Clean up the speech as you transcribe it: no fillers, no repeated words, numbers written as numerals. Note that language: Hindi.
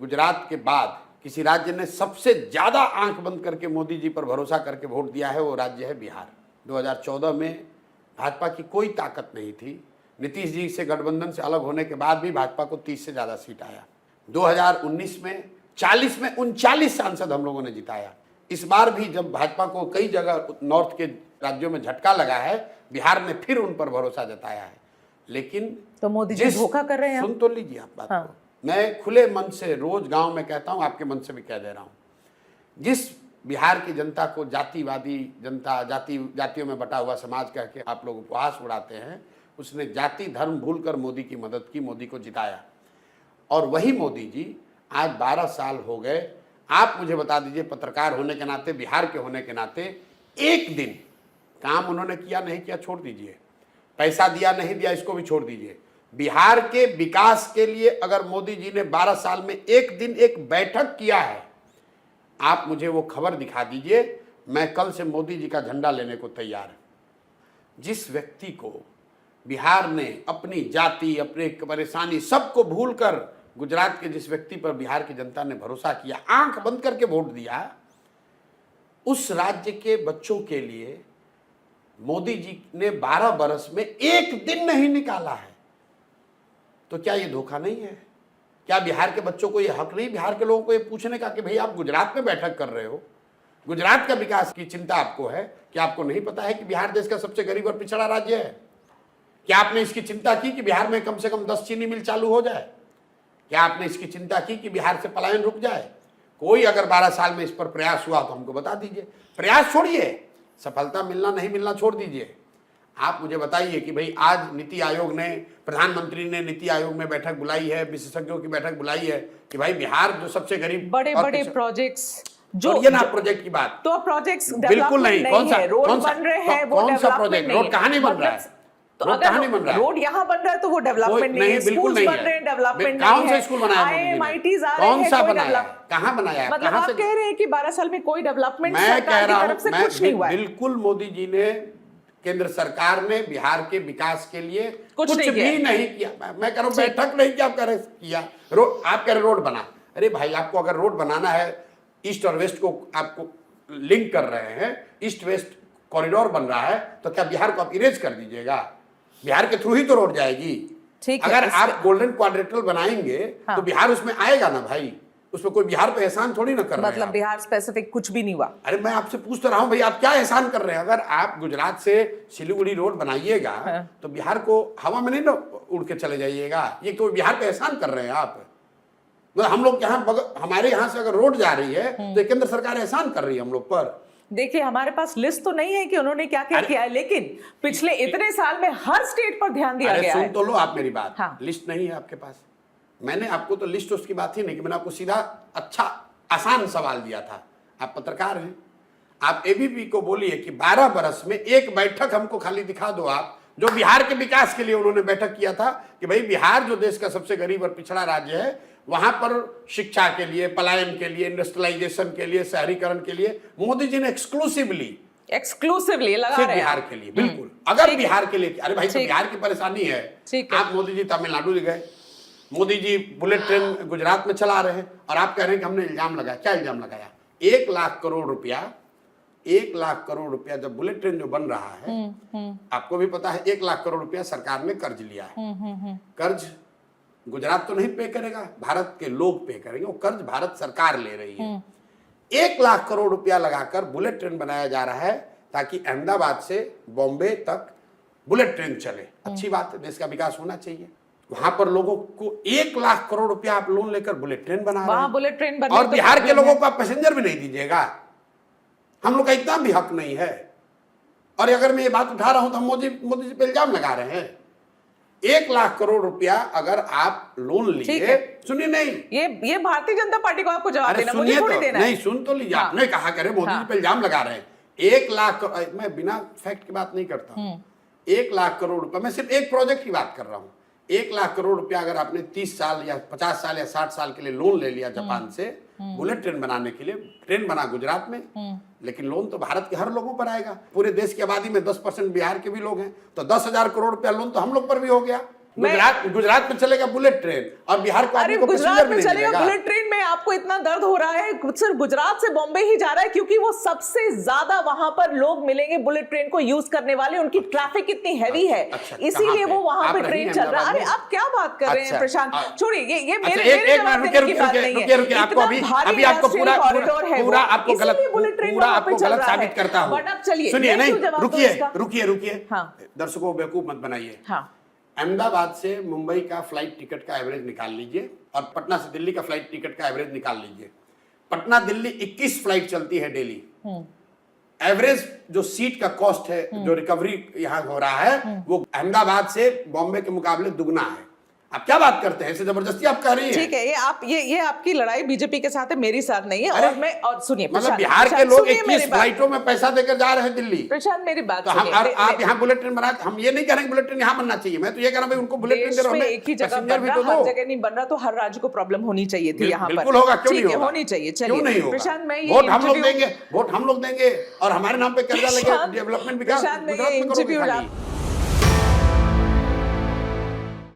गुजरात के बाद किसी राज्य ने सबसे ज्यादा आंख बंद करके मोदी जी पर भरोसा करके वोट दिया है, वो राज्य है बिहार। 2014 में भाजपा की कोई ताकत नहीं थी। नीतीश जी से गठबंधन से अलग होने के बाद भी भाजपा को 30 से ज्यादा सीट आया। 2019 में 40 में 39 सांसद हम लोगों ने जिताया। इस बार भी जब भाजपा को कई जगह नॉर्थ के राज्यों में झटका लगा है, बिहार ने फिर उन पर भरोसा जताया है। लेकिन तो मोदी जी धोखा कर रहे हैं। सुन तो लीजिए आप बात को। मैं खुले मन से रोज गांव में कहता हूं, आपके मन से भी कह दे रहा हूं। जिस बिहार की जनता को जातिवादी जनता, जातियों में बटा हुआ समाज कह के आप लोग उपहास उड़ाते हैं, उसने जाति धर्म भूलकर मोदी की मदद की, मोदी को जिताया। और वही मोदी जी आज 12 साल हो गए। आप मुझे बता दीजिए, पत्रकार होने के नाते, बिहार के होने के नाते, एक दिन काम उन्होंने किया नहीं किया छोड़ दीजिए, पैसा दिया नहीं दिया इसको भी छोड़ दीजिए, बिहार के विकास के लिए अगर मोदी जी ने 12 साल में एक दिन एक बैठक किया है, आप मुझे वो खबर दिखा दीजिए। मैं कल से मोदी जी का झंडा लेने को तैयार हूं। जिस व्यक्ति को बिहार ने अपनी जाति, अपने परेशानी सबको भूलकर, गुजरात के जिस व्यक्ति पर बिहार की जनता ने भरोसा किया, आंख बंद करके वोट दिया, उस राज्य के बच्चों के लिए मोदी जी ने 12 बरस में एक दिन नहीं निकाला है। तो क्या ये धोखा नहीं है? क्या बिहार के बच्चों को ये हक नहीं, बिहार के लोगों को ये पूछने का कि भाई आप गुजरात में बैठक कर रहे हो, गुजरात का विकास की चिंता आपको है, क्या आपको नहीं पता है कि बिहार देश का सबसे गरीब और पिछड़ा राज्य है? क्या आपने इसकी चिंता की कि बिहार में कम से कम 10 चीनी मिल चालू हो जाए? क्या आपने इसकी चिंता की कि बिहार से पलायन रुक जाए? कोई अगर 12 साल में इस पर प्रयास हुआ तो हमको बता दीजिए। प्रयास छोड़िए, सफलता मिलना नहीं मिलना छोड़ दीजिए। आप मुझे बताइए कि भाई आज नीति आयोग ने, प्रधानमंत्री ने नीति आयोग में बैठक बुलाई है, विशेषज्ञों की बैठक बुलाई है कि भाई बिहार जो सबसे गरीब, बड़े बड़े प्रोजेक्ट्स जो ये ना प्रोजेक्ट की बात, तो प्रोजेक्ट्स बिल्कुल नहीं। कौन सा रोड बन रहे हैं, वो कौन सा प्रोजेक्ट? रोड कहाँ नहीं बन रहा है? तो अगर रोड यहाँ बन रहा है तो वो डेवलपमेंट नहीं है, बिल्कुल नहीं बन रहे हैं, डेवलपमेंट कौन सा स्कूल बनाया मोदी जी ने? IIMITs आ रहे हैं, कौन सा बनाया? कहाँ बनाया? मतलब आप कह रहे हैं कि 12 साल में कोई डेवलपमेंट मैं कह रहा हूँ, कुछ नहीं हुआ है। बिल्कुल मोदी जी ने, केंद्र सरकार ने बिहार के विकास के लिए कुछ भी नहीं किया। मैं कह रहा हूँ बैठक नहीं किया, आप कह रहे किया। आप कह रहे रोड बना। अरे भाई, आपको अगर रोड बनाना है, ईस्ट और वेस्ट को आपको लिंक कर रहे हैं, ईस्ट वेस्ट कॉरिडोर बन रहा है, तो क्या बिहार को आप इरेज कर दीजिएगा? बिहार के थ्रू ही तो रोड जाएगी। अगर आप गोल्डन क्वाड्रेटल बनाएंगे तो बिहार उसमें आएगा ना भाई, उसमें कोई बिहार पे एहसान थोड़ी ना कर रहे हैं। मतलब बिहार स्पेसिफिक कुछ भी नहीं हुआ। अरे मैं आपसे पूछ तो रहा हूँ भाई, आप क्या एहसान कर रहे हैं? अगर आप गुजरात से सिलीगुड़ी रोड बनाइएगा तो बिहार को हवा में नहीं ना उड़ के चले जाइएगा। ये तो बिहार पे एहसान कर रहे हैं आप। मतलब हम लोग यहाँ, हमारे यहाँ से अगर रोड जा रही है तो केंद्र सरकार एहसान कर रही है हम लोग पर। देखिए, हमारे पास लिस्ट तो नहीं है कि उन्होंने क्या क्या किया है, लेकिन पिछले इतने साल में हर स्टेट पर ध्यान दिया गया है। सुन तो लो आप मेरी बात। हाँ। लिस्ट नहीं है आपके पास। मैंने आपको तो लिस्ट उसकी बात ही नहीं की, मैंने आपको सीधा अच्छा आसान सवाल दिया था। आप पत्रकार हैं, आप एबीपी को बोलिए कि 12 बरस में एक बैठक हमको खाली दिखा दो आप, जो बिहार के विकास के लिए उन्होंने बैठक किया था कि भाई बिहार जो देश का सबसे गरीब और पिछड़ा राज्य है, वहां पर शिक्षा के लिए, पलायन के लिए, इंडस्ट्रियलाइजेशन के लिए, शहरीकरण के लिए मोदी जी ने एक्सक्लूसिवली लगा रहे हैं बिहार के लिए। बिल्कुल, अगर बिहार के लिए, अरे भाई तो बिहार की परेशानी है। आप मोदी जी तमिलनाडु गए, मोदी जी बुलेट ट्रेन गुजरात में चला रहे हैं, और आप कह रहे हैं कि हमने इल्जाम लगाया। क्या इल्जाम लगाया? 1 लाख करोड़ रुपया, 1 लाख करोड़ रुपया जब बुलेट ट्रेन जो बन रहा है, आपको भी पता है 1 लाख करोड़ रुपया सरकार ने कर्ज लिया है। कर्ज गुजरात तो नहीं पे करेगा, भारत के लोग पे करेंगे। वो कर्ज भारत सरकार ले रही है। 1 लाख करोड़ रुपया लगाकर बुलेट ट्रेन बनाया जा रहा है ताकि अहमदाबाद से बॉम्बे तक बुलेट ट्रेन चले। अच्छी बात है, देश का विकास होना चाहिए। वहां पर लोगों को 1 लाख करोड़ रुपया आप लोन लेकर बुलेट ट्रेन बना रहे हैं, बुलेट ट्रेन और बिहार के लोगों को आप पैसेंजर भी नहीं दीजिएगा। हम लोग का इतना भी हक नहीं है। और अगर मैं ये बात उठा रहा हूं तो हम मोदी जी पे इल्जाम लगा रहे हैं। 1 लाख करोड़ रुपया अगर आप लोन लिए, सुनिए, नहीं, ये भारतीय जनता पार्टी को आपको जवाब देना, मुझे थोड़ी देना है। नहीं, सुन तो लीजिए। आपने कहा करे मोदी जी पे इल्जाम लगा रहे हैं। 1 लाख, मैं बिना फैक्ट की बात नहीं करता हूं। 1 लाख करोड़ रुपया, मैं सिर्फ एक प्रोजेक्ट की बात कर रहा हूं। 1 लाख करोड़ रुपया अगर आपने 30 साल या 50 साल या 60 साल के लिए लोन ले लिया जापान से बुलेट ट्रेन बनाने के लिए, ट्रेन बना गुजरात में, लेकिन लोन तो भारत के हर लोगों पर आएगा। पूरे देश की आबादी में 10% बिहार के भी लोग हैं, तो 10,000 करोड़ रुपया लोन तो हम लोग पर भी हो गया। गुजरात में चलेगा बुलेट ट्रेन और बिहार को अरे आदमी को गुजरात पैसेंजर में भी नहीं चलेगा मिलेगा। बुलेट ट्रेन में आपको इतना दर्द हो रहा है, सिर्फ गुजरात से बॉम्बे ही जा रहा है क्योंकि वो सबसे ज्यादा वहां पर लोग मिलेंगे बुलेट ट्रेन को यूज करने वाले, उनकी ट्रैफिक इतनी हैवी है, अच्छा, इसीलिए कहाँ वो पे? वहां आप पे रही ट्रेन हैं चल रहा है। अरे अहमदाबाद में? आप क्या बात कर रहे हैं अच्छा, प्रशांत, छोड़िए ये अच्छा, मेरे एक जवाब मिनट देने की बात नहीं है। रुकिए, आपको इतना अभी भारी आपको राष्ट्रीय कॉरिडोर है पूरा वो, आपको गलत इसीलिए बुलेट ट्रेन पूरा वहां आपको पे चल गलत रहा साबित है। करता हूँ। बट अब चलिए, सुनिए, मैं नहीं क्यों जवाब दूं इसका? रुकिए, हाँ। दर्शकों को बेवकूफ मत बनाइए। हाँ। अहमदाबाद से मुंबई का फ्लाइट टिकट का एवरेज निकाल लीजिए और पटना से दिल्ली का फ्लाइट टिकट का एवरेज निकाल लीजिए। पटना दिल्ली 21 फ्लाइट चलती है डेली। एवरेज जो सीट का कॉस्ट है, जो रिकवरी यहाँ हो रहा है, वो अहमदाबाद से बॉम्बे के मुकाबले दुगना है। आप क्या बात करते हैं, ऐसे जबरदस्ती आप कह रही हैं। ठीक है, ये आपकी लड़ाई बीजेपी के साथ है, मेरी साथ नहीं है। अरे, और सुनिए मतलब प्रशांत, बिहार के प्रशांत, लोग सुनिए 21 मेरी बात। फ्लाइटों में पैसा देकर जा रहे हैं दिल्ली। प्रशांत मेरी बात तो हम सुनिए, आप यहाँ बुलेट ट्रेन बना, हम ये नहीं कह रहे हैं बुलेट ट्रेन यहाँ बनना चाहिए। मैं तो ये कह रहा हूँ उनको बुलेट ट्रेन देश दे रहा में हूं, एक ही जगह पैसेंजर बन भी रहा, तो हर दो। जगह नहीं बन रहा, तो हर राज्य को प्रॉब्लम होनी चाहिए थी यहाँ पर। बिल्कुल होगा, क्यों नहीं ठीक है, होगा? होनी चाहिए। क्यों चलिए नहीं होगा? प्रशांत, मैं ये वोट हम लोग इंटरव्यू देंगे, वोट हम लोग देंगे और हमारे नाम पे कर्जा लेके डेवलपमेंट विकास प्रशांत, मैं गुजरात ये में करोगे इंटरव्यू खाली।